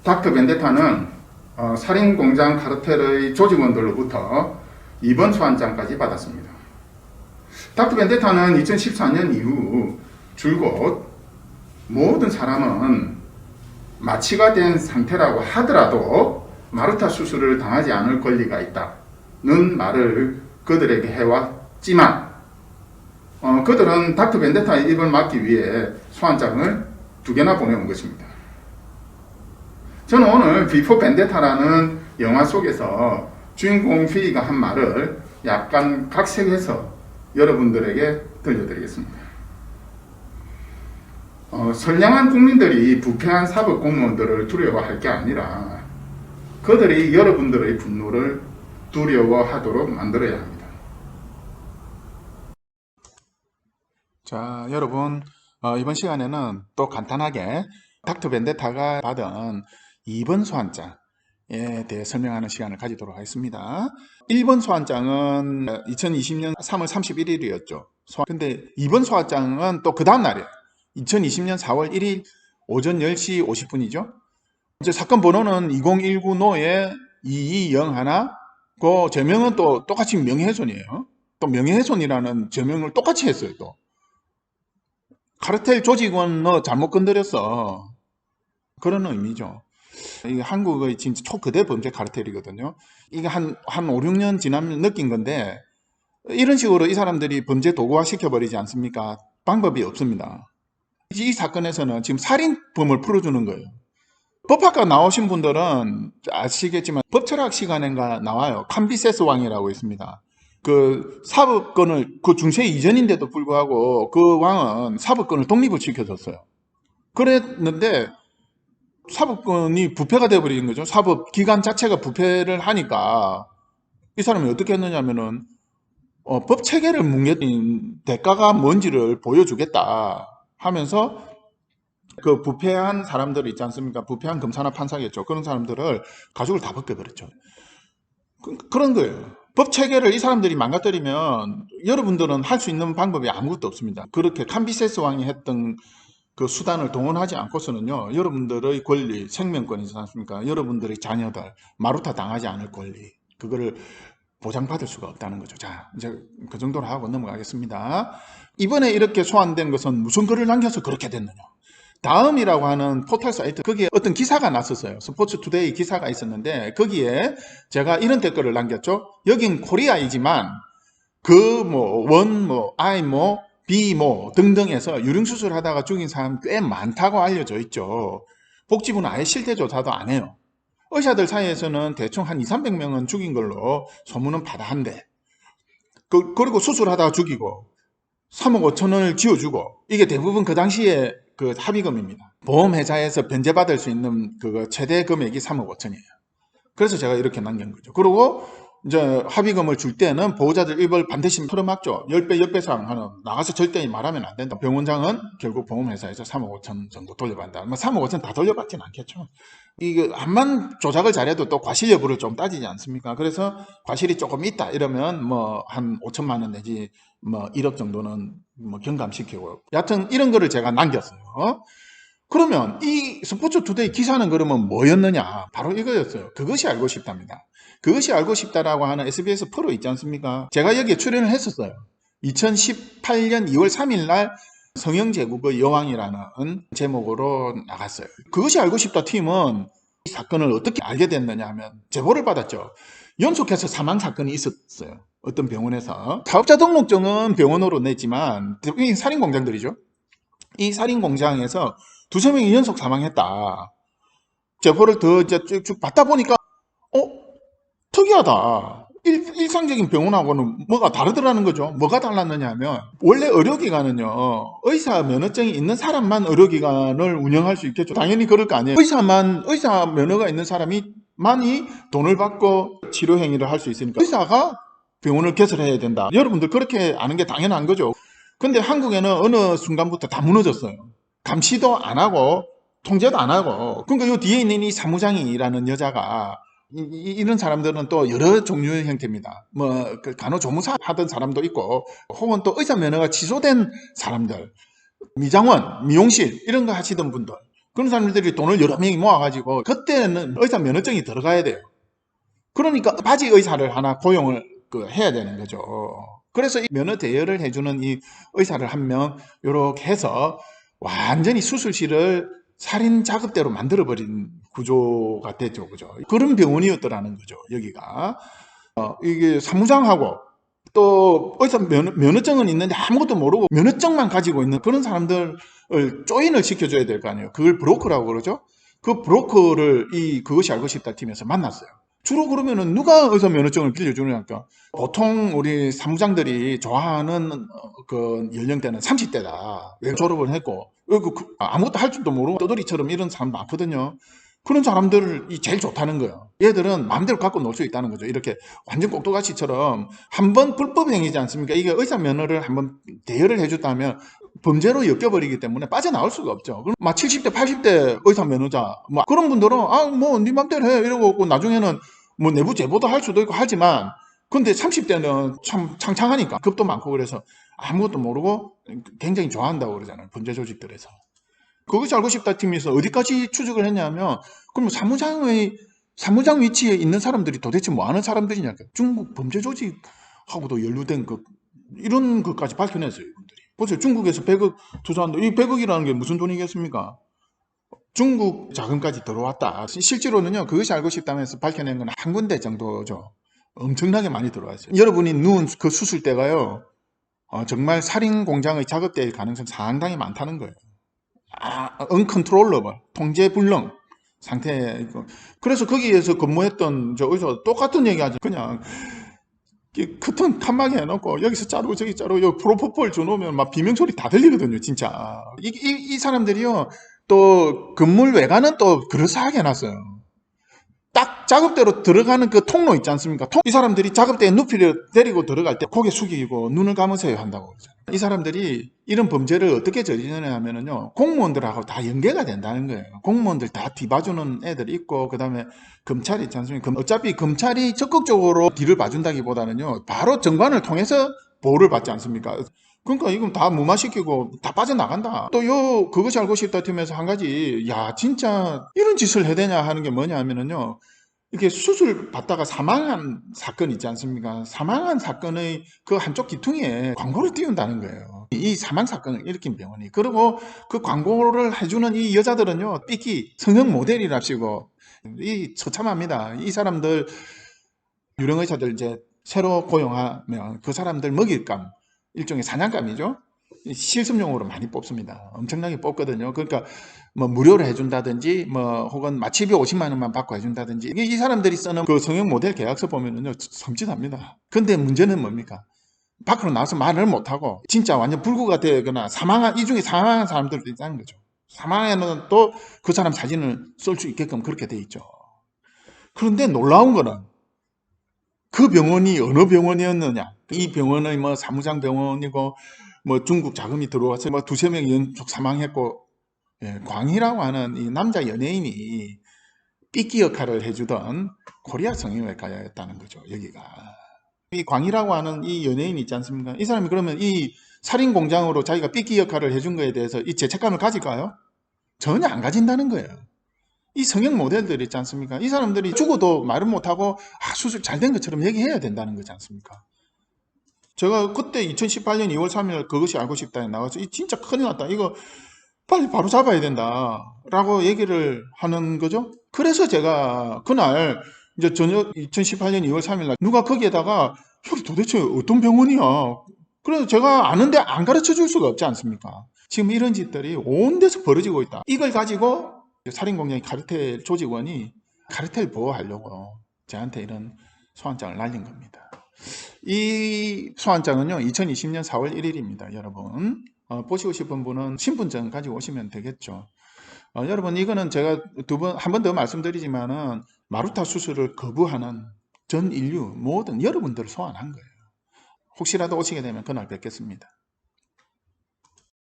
닥터 벤데타는 살인공장 카르텔의 조직원들로부터 입원 소환장까지 받았습니다. 닥터 벤데타는 2014년 이후 줄곧 모든 사람은 마취가 된 상태라고 하더라도 마르타 수술을 당하지 않을 권리가 있다는 말을 그들에게 해왔지만 그들은 닥터 벤데타의 입을 막기 위해 소환장을 2개나 보내온 것입니다. 저는 오늘 비포 벤데타라는 영화 속에서 주인공 피가 한 말을 약간 각색해서 여러분들에게 들려드리겠습니다. 선량한 국민들이 부패한 사법 공무원들을 두려워할 게 아니라 그들이 여러분들의 분노를 두려워하도록 만들어야 합니다. 자, 여러분, 이번 시간에는 또 간단하게 닥터 벤데타가 받은 2번 소환장에 대해 설명하는 시간을 가지도록 하겠습니다. 1번 소환장은 2020년 3월 31일이었죠. 근데 2번 소환장은 또 그 다음 날이에요. 2020년 4월 1일 오전 10시 50분이죠. 이제 사건 번호는 2019노에 2201, 그 제명은 또 똑같이 명예훼손이에요. 또 명예훼손이라는 제명을 똑같이 했어요. 또 카르텔 조직원 너 잘못 건드렸어, 그런 의미죠. 이게 한국의 진짜 초거대 범죄 카르텔이거든요. 이게 한 5, 6년 지나면 느낀 건데, 이런 식으로 이 사람들이 범죄 도구화 시켜버리지 않습니까? 방법이 없습니다. 이 사건에서는 지금 살인범을 풀어주는 거예요. 법학과 나오신 분들은 아시겠지만 법철학 시간인가 나와요. 캄비세스 왕이라고 있습니다. 그 사법권을, 그 중세 이전인데도 불구하고 그 왕은 사법권을 독립을 시켜줬어요. 그랬는데 사법권이 부패가 되어버리는 거죠. 사법기관 자체가 부패를 하니까 이 사람이 어떻게 했느냐면은 법 체계를 뭉개진 대가가 뭔지를 보여주겠다 하면서 그 부패한 사람들 있지 않습니까? 부패한 검사나 판사겠죠. 그런 사람들을 가죽을 다 벗겨버렸죠. 그런 거예요. 법 체계를 이 사람들이 망가뜨리면 여러분들은 할 수 있는 방법이 아무것도 없습니다. 그렇게 캄비세스 왕이 했던 그 수단을 동원하지 않고서는요, 여러분들의 권리, 생명권이 있지 않습니까? 여러분들의 자녀들, 마루타 당하지 않을 권리, 그거를 보장받을 수가 없다는 거죠. 자, 이제 그 정도로 하고 넘어가겠습니다. 이번에 이렇게 소환된 것은 무슨 글을 남겨서 그렇게 됐느냐? 다음이라고 하는 포털 사이트, 거기에 어떤 기사가 났었어요. 스포츠 투데이 기사가 있었는데 거기에 제가 이런 댓글을 남겼죠. 여긴 코리아이지만 I B 등등에서 유령수술 하다가 죽인 사람 꽤 많다고 알려져 있죠. 복지부는 아예 실태조사도 안 해요. 의사들 사이에서는 대충 한 200~300명은 죽인 걸로 소문은 바다한데, 그리고 수술하다가 죽이고 3억 5천원을 지어주고, 이게 대부분 그 당시에 그 합의금입니다. 보험회사에서 변제받을 수 있는 그 최대 금액이 3억 5천이에요. 그래서 제가 이렇게 남긴 거죠. 그리고 이제 합의금을 줄 때는 보호자들 입을 반드시 틀어막죠. 10배, 10배상 하는, 나가서 절대 말하면 안 된다. 병원장은 결국 보험회사에서 3억 5천 정도 돌려받는다. 3억 5천 다 돌려받진 않겠죠. 이게 암만 조작을 잘해도 또 과실 여부를 좀 따지지 않습니까? 그래서 과실이 조금 있다 이러면 한 5천만 원 내지 1억 정도는 경감시키고, 여하튼 이런 거를 제가 남겼어요. 그러면 이 스포츠 투데이 기사는 그러면 뭐였느냐? 바로 이거였어요. 그것이 알고 싶답니다. 그것이 알고 싶다라고 하는 SBS 프로 있지 않습니까? 제가 여기에 출연을 했었어요. 2018년 2월 3일 날 성형제국의 여왕이라는 제목으로 나갔어요. 그것이 알고 싶다 팀은 이 사건을 어떻게 알게 됐느냐 하면 제보를 받았죠. 연속해서 사망 사건이 있었어요. 어떤 병원에서. 사업자 등록증은 병원으로 냈지만 이 살인공장들이죠. 이 살인공장에서 2~3명이 연속 사망했다. 제보를 더 이제 쭉쭉 받다 보니까 특이하다. 일상적인 병원하고는 뭐가 다르더라는 거죠. 뭐가 달랐느냐 하면, 원래 의료기관은요, 의사 면허증이 있는 사람만 의료기관을 운영할 수 있겠죠. 당연히 그럴 거 아니에요. 의사 면허가 있는 사람만이 돈을 받고 치료 행위를 할 수 있으니까 의사가 병원을 개설해야 된다. 여러분들 그렇게 아는 게 당연한 거죠. 근데 한국에는 어느 순간부터 다 무너졌어요. 감시도 안 하고 통제도 안 하고. 그러니까 이 뒤에 있는 이 사무장이라는 여자가, 이런 사람들은 또 여러 종류의 형태입니다. 간호조무사 하던 사람도 있고, 혹은 또 의사 면허가 취소된 사람들, 미장원, 미용실 이런 거 하시던 분들, 그런 사람들이 돈을 여러 명이 모아가지고 그때는 의사 면허증이 들어가야 돼요. 그러니까 바지 의사를 하나 고용을 해야 되는 거죠. 그래서 이 면허 대여를 해주는 이 의사를 한 명 이렇게 해서 완전히 수술실을 살인 작업대로 만들어버린 구조가 됐죠. 그죠? 그런 병원이었더라는 거죠. 여기가. 이게 사무장하고 또 의사 면허증은 있는데 아무것도 모르고 면허증만 가지고 있는 그런 사람들을 조인을 시켜줘야 될 거 아니에요. 그걸 브로커라고 그러죠. 그 브로커를 그것이 알고 싶다 팀에서 만났어요. 주로 그러면은 누가 의사 면허증을 빌려주느냐니까. 보통 우리 사무장들이 좋아하는 그 연령대는 30대다. 왜 졸업을 했고 아무것도 할 줄도 모르고 떠돌이처럼 이런 사람 많거든요. 그런 사람들이 제일 좋다는 거예요. 얘들은 마음대로 갖고 놀 수 있다는 거죠. 이렇게 완전 꼭두가시처럼 한번 불법 행위지 않습니까? 이게 의사 면허를 한번 대여를 해줬다면 범죄로 엮여버리기 때문에 빠져나올 수가 없죠. 그럼 막 70대, 80대 의사 면허자, 뭐 그런 분들은 네 맘대로 해 이러고 나중에는 뭐 내부 제보도 할 수도 있고 하지만 근데 30대는 참 창창하니까 겁도 많고 그래서 아무것도 모르고 굉장히 좋아한다고 그러잖아요. 범죄 조직들에서. 그것이 알고 싶다 팀에서 어디까지 추적을 했냐면 그럼 사무장 위치에 있는 사람들이 도대체 뭐 하는 사람들이냐. 중국 범죄 조직하고도 연루된 이런 것까지 밝혀냈어요. 이분들이. 보세요. 중국에서 100억 투자한다. 이 100억이라는 게 무슨 돈이겠습니까? 중국 자금까지 들어왔다. 실제로는요. 그것이 알고 싶다면서 밝혀낸 건 한 군데 정도죠. 엄청나게 많이 들어왔어요. 여러분이 누운 그 수술대가요. 정말 살인 공장의 작업대일 가능성이 상당히 많다는 거예요. uncontrollable, 통제 불능 상태에. 그래서 거기에서 근무했던 저 의사 똑같은 얘기 하죠. 그냥 커튼 칸막이 해놓고 여기서 자르고 저기 자르고 여기 프로포폴 줘놓으면 막 비명소리 다 들리거든요. 진짜. 이 사람들이요. 또 건물 외관은 또 그럴싸하게 해놨어요. 딱 작업대로 들어가는 그 통로 있지 않습니까? 이 사람들이 작업대에 눕히려 데리고 들어갈 때 고개 숙이고 눈을 감으세요 한다고 그러잖아요. 이 사람들이 이런 범죄를 어떻게 저지르냐 하면은요, 공무원들하고 다 연계가 된다는 거예요. 공무원들 다 뒤봐주는 애들 있고, 그 다음에 검찰 있지 않습니까? 어차피 검찰이 적극적으로 뒤를 봐준다기보다는요, 바로 정관을 통해서 보호를 받지 않습니까? 그러니까 이건 다 무마시키고 다 빠져나간다. 또 그것이 알고 싶다 팀에서 한 가지, 야, 진짜 이런 짓을 해야 되냐 하는 게 뭐냐 하면은요, 이렇게 수술 받다가 사망한 사건 있지 않습니까? 사망한 사건의 그 한쪽 귀퉁이에 광고를 띄운다는 거예요. 이 사망 사건을 일으킨 병원이. 그리고 그 광고를 해주는 이 여자들은요, 삐끼 성형 모델이랍시고, 이 처참합니다. 이 사람들, 유령의사들 이제 새로 고용하면 그 사람들 먹일 감, 일종의 사냥감이죠. 실습용으로 많이 뽑습니다. 엄청나게 뽑거든요. 그러니까 뭐 무료로 해준다든지 뭐 혹은 마취비 50만 원만 받고 해준다든지 이 사람들이 쓰는 그 성형 모델 계약서 보면은요 섬찟합니다. 근데 문제는 뭡니까? 밖으로 나와서 말을 못하고 진짜 완전 불구가 되거나 이 중에 사망한 사람들도 있다는 거죠. 사망에는 또 그 사람 사진을 쓸 수 있게끔 그렇게 돼 있죠. 그런데 놀라운 거는 그 병원이 어느 병원이었느냐? 이 병원의 뭐 사무장 병원이고 뭐 중국 자금이 들어와서 뭐 두세 명이 연속 사망했고, 예, 광희라고 하는 이 남자 연예인이 삐끼 역할을 해주던 코리아 성형외과였다는 거죠. 여기가 이 광희라고 하는 이 연예인 있지 않습니까? 이 사람이 그러면 이 살인 공장으로 자기가 삐끼 역할을 해준 거에 대해서 이 죄책감을 가질까요? 전혀 안 가진다는 거예요. 이 성형 모델들 있지 않습니까? 이 사람들이 죽어도 말을 못하고 수술 잘 된 것처럼 얘기해야 된다는 거지 않습니까? 제가 그때 2018년 2월 3일 그것이 알고 싶다에 나가서 진짜 큰일 났다. 이거 빨리 바로 잡아야 된다. 라고 얘기를 하는 거죠. 그래서 제가 그날 이제 저녁 2018년 2월 3일 날 누가 거기에다가 여기 도대체 어떤 병원이야. 그래서 제가 아는데 안 가르쳐 줄 수가 없지 않습니까? 지금 이런 짓들이 온 데서 벌어지고 있다. 이걸 가지고 살인공장의 카르텔 조직원이 카르텔 보호하려고 저한테 이런 소환장을 날린 겁니다. 이 소환장은요 2020년 4월 1일입니다. 여러분 보시고 싶은 분은 신분증 가지고 오시면 되겠죠. 여러분 이거는 제가 한 번 더 말씀드리지만은 마루타 수술을 거부하는 전 인류 모든 여러분들을 소환한 거예요. 혹시라도 오시게 되면 그날 뵙겠습니다.